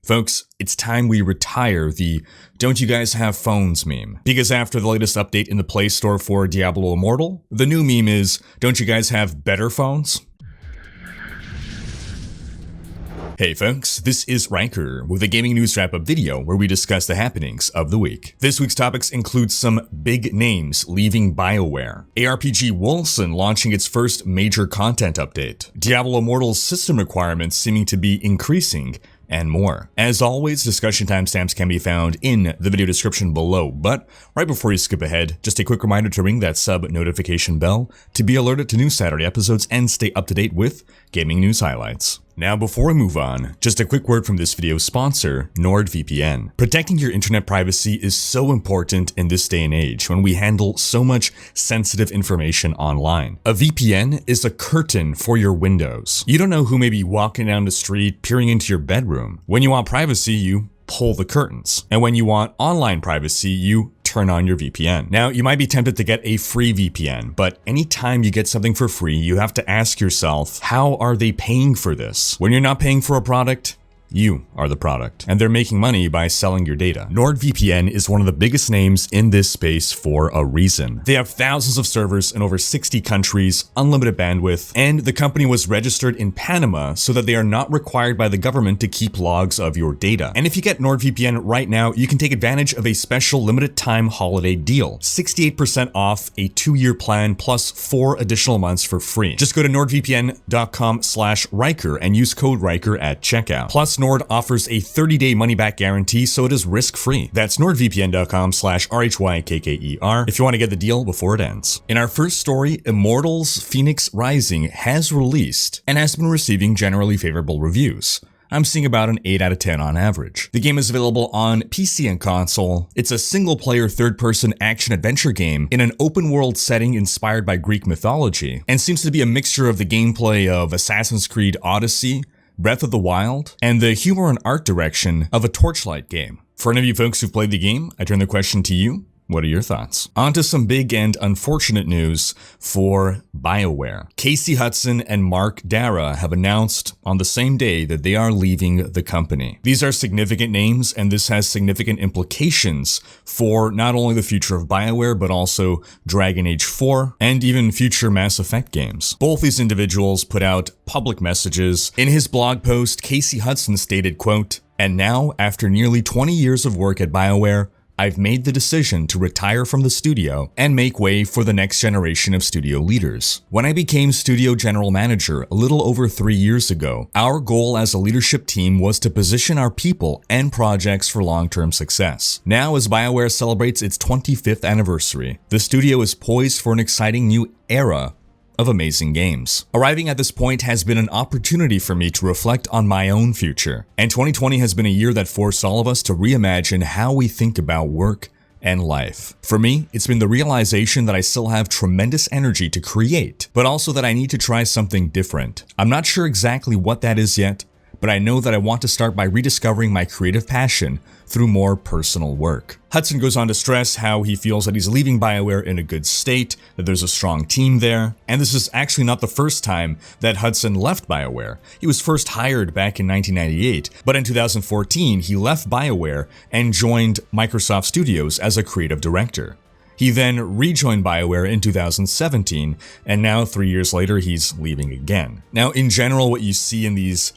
Folks, it's time we retire the "don't you guys have phones" meme. Because after the latest update in the Play Store for Diablo Immortal, the new meme is, "don't you guys have better phones?" Hey folks, this is Rhykker with a gaming news wrap-up video where we discuss the happenings of the week. This week's topics include some big names leaving Bioware, ARPG Wolcen launching its first major content update, Diablo Immortal's system requirements seeming to be increasing, and more. As always, discussion timestamps can be found in the video description below, but right before you skip ahead, just a quick reminder to ring that sub notification bell to be alerted to new Saturday episodes and stay up to date with gaming news highlights. Now before we move on, just a quick word from this video's sponsor, NordVPN. Protecting your internet privacy is so important in this day and age when we handle so much sensitive information online. A VPN is a curtain for your windows. You don't know who may be walking down the street, peering into your bedroom. When you want privacy, you pull the curtains. And when you want online privacy, you turn on your VPN. Now, you might be tempted to get a free VPN, but anytime you get something for free, you have to ask yourself, how are they paying for this? When you're not paying for a product, you are the product, and they're making money by selling your data. NordVPN is one of the biggest names in this space for a reason. They have thousands of servers in over 60 countries, unlimited bandwidth, and the company was registered in Panama so that they are not required by the government to keep logs of your data. And if you get NordVPN right now, you can take advantage of a special limited time holiday deal. 68% off a 2-year plan plus 4 additional months for free. Just go to nordvpn.com/Rhykker and use code Rhykker at checkout. Plus, Nord offers a 30-day money-back guarantee, so it is risk-free. That's nordvpn.com/RHYKKER if you want to get the deal before it ends. In our first story, Immortals Fenyx Rising has released and has been receiving generally favorable reviews. I'm seeing about an 8 out of 10 on average. The game is available on PC and console. It's a single-player third-person action-adventure game in an open-world setting inspired by Greek mythology, and seems to be a mixture of the gameplay of Assassin's Creed Odyssey, Breath of the Wild, and the humor and art direction of a Torchlight game. For any of you folks who've played the game, I turn the question to you. What are your thoughts? On to some big and unfortunate news for Bioware. Casey Hudson and Mark Darrah have announced on the same day that they are leaving the company. These are significant names, and this has significant implications for not only the future of Bioware, but also Dragon Age 4 and even future Mass Effect games. Both these individuals put out public messages. In his blog post, Casey Hudson stated, quote, "And now, after nearly 20 years of work at Bioware, I've made the decision to retire from the studio and make way for the next generation of studio leaders. When I became studio general manager a little over 3 years ago, our goal as a leadership team was to position our people and projects for long-term success. Now, as Bioware celebrates its 25th anniversary, the studio is poised for an exciting new era of amazing games. Arriving at this point has been an opportunity for me to reflect on my own future, and 2020 has been a year that forced all of us to reimagine how we think about work and life. For me, it's been the realization that I still have tremendous energy to create, but also that I need to try something different. I'm not sure exactly what that is yet, but I know that I want to start by rediscovering my creative passion through more personal work." Hudson goes on to stress how he feels that he's leaving Bioware in a good state, that there's a strong team there, and this is actually not the first time that Hudson left Bioware. He was first hired back in 1998, but in 2014 he left Bioware and joined Microsoft Studios as a creative director. He then rejoined Bioware in 2017, and now 3 years later he's leaving again. Now, in general, what you see in these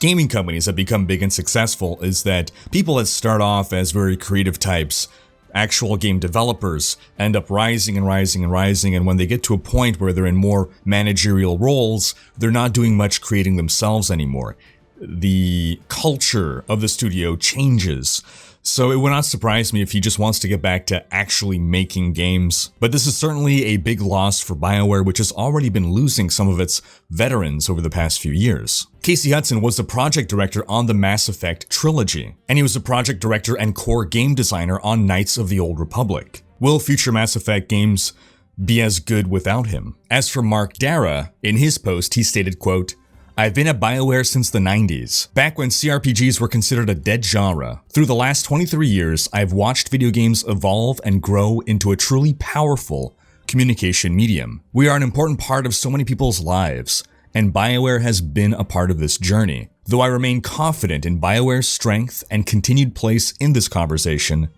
gaming companies that become big and successful is that people that start off as very creative types, actual game developers, end up rising and rising and rising, and when they get to a point where they're in more managerial roles, they're not doing much creating themselves anymore. The culture of the studio changes. So it would not surprise me if he just wants to get back to actually making games. But this is certainly a big loss for Bioware, which has already been losing some of its veterans over the past few years. Casey Hudson was the project director on the Mass Effect trilogy, and he was the project director and core game designer on Knights of the Old Republic. Will future Mass Effect games be as good without him? As for Mark Darrah, in his post he stated, quote, "I've been at Bioware since the 90s, back when CRPGs were considered a dead genre. Through the last 23 years, I've watched video games evolve and grow into a truly powerful communication medium. We are an important part of so many people's lives, and Bioware has been a part of this journey. Though I remain confident in Bioware's strength and continued place in this conversation,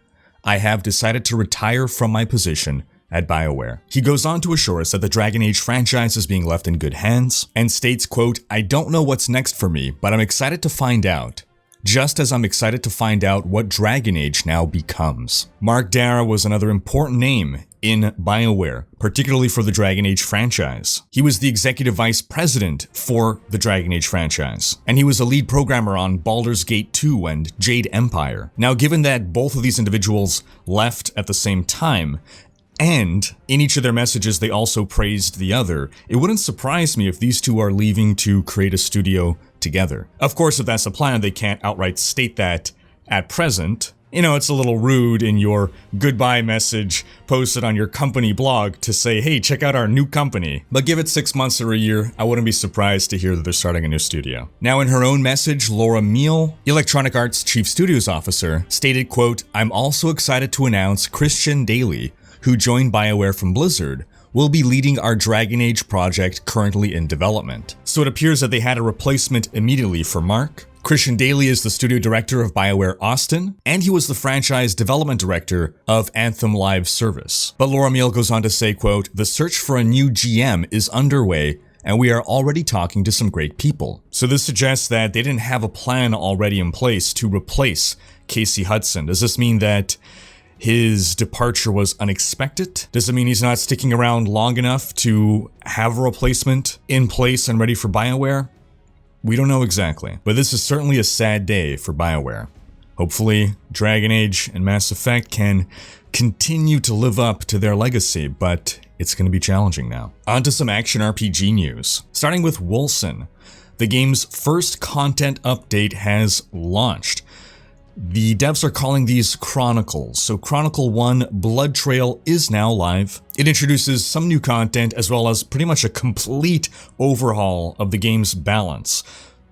I have decided to retire from my position at Bioware. He goes on to assure us that the Dragon Age franchise is being left in good hands, and states, quote, "I don't know what's next for me, but I'm excited to find out. Just as I'm excited to find out what Dragon Age now becomes." Mark Darrah was another important name in Bioware, particularly for the Dragon Age franchise. He was the executive vice president for the Dragon Age franchise, and he was a lead programmer on Baldur's Gate 2 and Jade Empire. Now, given that both of these individuals left at the same time, and in each of their messages they also praised the other, it wouldn't surprise me if these two are leaving to create a studio together. Of course, if that's the plan, they can't outright state that at present. You know, it's a little rude in your goodbye message posted on your company blog to say, hey, check out our new company. But give it 6 months or a year, I wouldn't be surprised to hear that they're starting a new studio. Now, in her own message, Laura Meal, Electronic Arts Chief Studios Officer, stated, quote, "I'm also excited to announce Christian Daly, who joined Bioware from Blizzard, will be leading our Dragon Age project currently in development." So it appears that they had a replacement immediately for Mark. Christian Daly is the studio director of Bioware Austin, and he was the franchise development director of Anthem Live Service. But Laura Meal goes on to say, quote, "The search for a new GM is underway, and we are already talking to some great people." So this suggests that they didn't have a plan already in place to replace Casey Hudson. Does this mean that his departure was unexpected? Does it mean he's not sticking around long enough to have a replacement in place and ready for Bioware? We don't know exactly, but this is certainly a sad day for Bioware. Hopefully, Dragon Age and Mass Effect can continue to live up to their legacy, but it's going to be challenging now. On to some action RPG news. Starting with Wolcen. The game's first content update has launched. The devs are calling these Chronicles. So Chronicle 1 Bloodtrail is now live. It introduces some new content as well as pretty much a complete overhaul of the game's balance.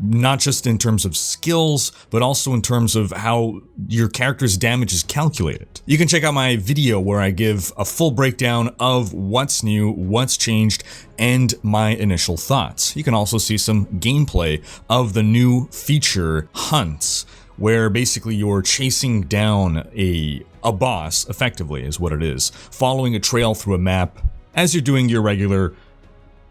Not just in terms of skills, but also in terms of how your character's damage is calculated. You can check out my video where I give a full breakdown of what's new, what's changed, and my initial thoughts. You can also see some gameplay of the new feature Hunts, where basically you're chasing down a boss, effectively is what it is, following a trail through a map as you're doing your regular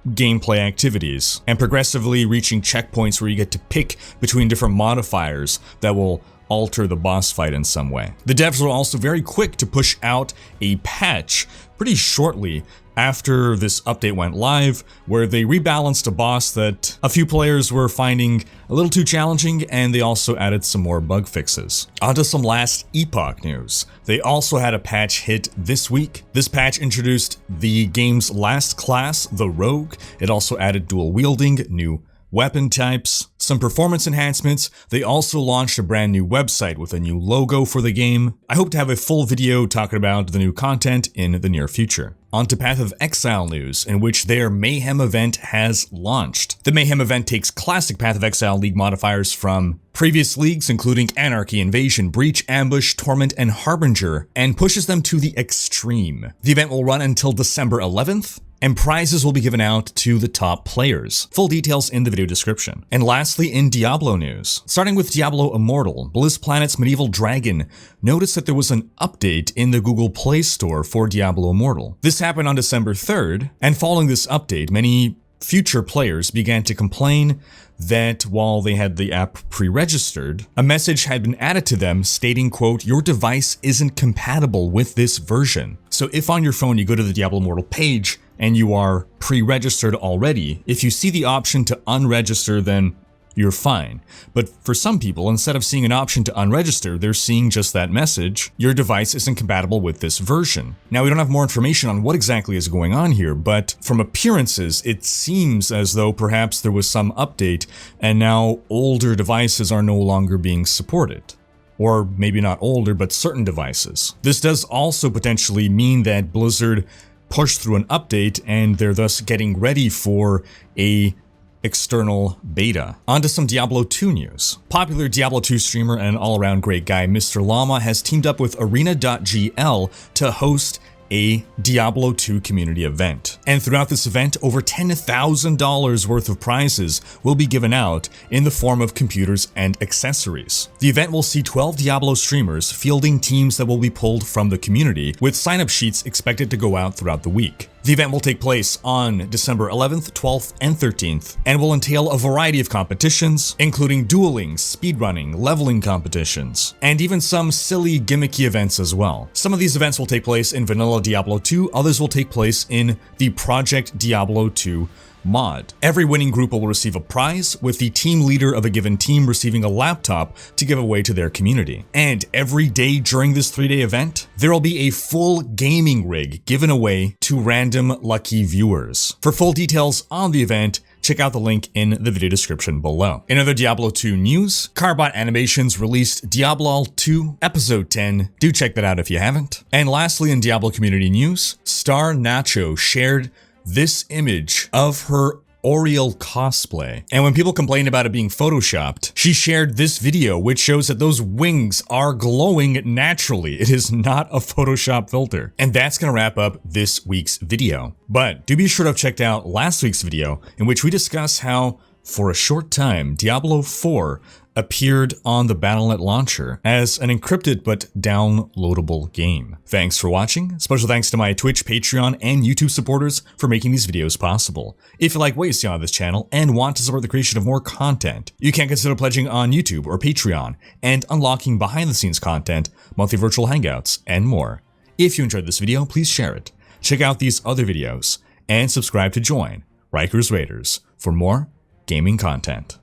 gameplay activities, and progressively reaching checkpoints where you get to pick between different modifiers that will alter the boss fight in some way. The devs were also very quick to push out a patch pretty shortly after this update went live, where they rebalanced a boss that a few players were finding a little too challenging, and they also added some more bug fixes. Onto some last Epoch news. They also had a patch hit this week. This patch introduced the game's last class, the Rogue. It also added dual wielding, new weapon types, some performance enhancements. They also launched a brand new website with a new logo for the game. I hope to have a full video talking about the new content in the near future. On to Path of Exile news, in which their Mayhem event has launched. The Mayhem event takes classic Path of Exile League modifiers from previous leagues, including Anarchy, Invasion, Breach, Ambush, Torment, and Harbinger, and pushes them to the extreme. The event will run until December 11th, and prizes will be given out to the top players. Full details in the video description. And lastly, in Diablo news. Starting with Diablo Immortal, BlizzPlanet's Medieval Dragon noticed that there was an update in the Google Play Store for Diablo Immortal. This happened on December 3rd, and following this update, many future players began to complain that while they had the app pre-registered, a message had been added to them stating, quote, "Your device isn't compatible with this version." So if on your phone you go to the Diablo Immortal page and you are pre-registered already, if you see the option to unregister, then you're fine. But for some people, instead of seeing an option to unregister, they're seeing just that message: your device isn't compatible with this version. Now, we don't have more information on what exactly is going on here, but from appearances, it seems as though perhaps there was some update and now older devices are no longer being supported. Or maybe not older, but certain devices. This does also potentially mean that Blizzard pushed through an update and they're thus getting ready for a external beta. Onto some Diablo 2 news. Popular Diablo 2 streamer and all-around great guy Mr. Llama has teamed up with Arena.gl to host a Diablo 2 community event. And throughout this event, over $10,000 worth of prizes will be given out in the form of computers and accessories. The event will see 12 Diablo streamers fielding teams that will be pulled from the community, with sign-up sheets expected to go out throughout the week. The event will take place on December 11th, 12th, and 13th, and will entail a variety of competitions, including dueling, speedrunning, leveling competitions, and even some silly gimmicky events as well. Some of these events will take place in vanilla Diablo 2, others will take place in the Project Diablo 2 mod. Every winning group will receive a prize, with the team leader of a given team receiving a laptop to give away to their community. And every day during this 3-day event, there will be a full gaming rig given away to random lucky viewers. For full details on the event, check out the link in the video description below. In other Diablo 2 news, Carbot Animations released Diablo 2 Episode 10. Do check that out if you haven't. And lastly, in Diablo community news, Star Nacho shared this image of her Oriel cosplay. And when people complained about it being photoshopped, she shared this video which shows that those wings are glowing naturally. It is not a Photoshop filter. And that's gonna wrap up this week's video. But do be sure to have checked out last week's video, in which we discuss how, for a short time, Diablo 4 appeared on the Battle.net launcher as an encrypted but downloadable game. Thanks for watching. Special thanks to my Twitch, Patreon, and YouTube supporters for making these videos possible. If you like what you see on this channel and want to support the creation of more content, you can consider pledging on YouTube or Patreon and unlocking behind-the-scenes content, monthly virtual hangouts, and more. If you enjoyed this video, please share it. Check out these other videos and subscribe to join Rhykker's Raiders for more gaming content.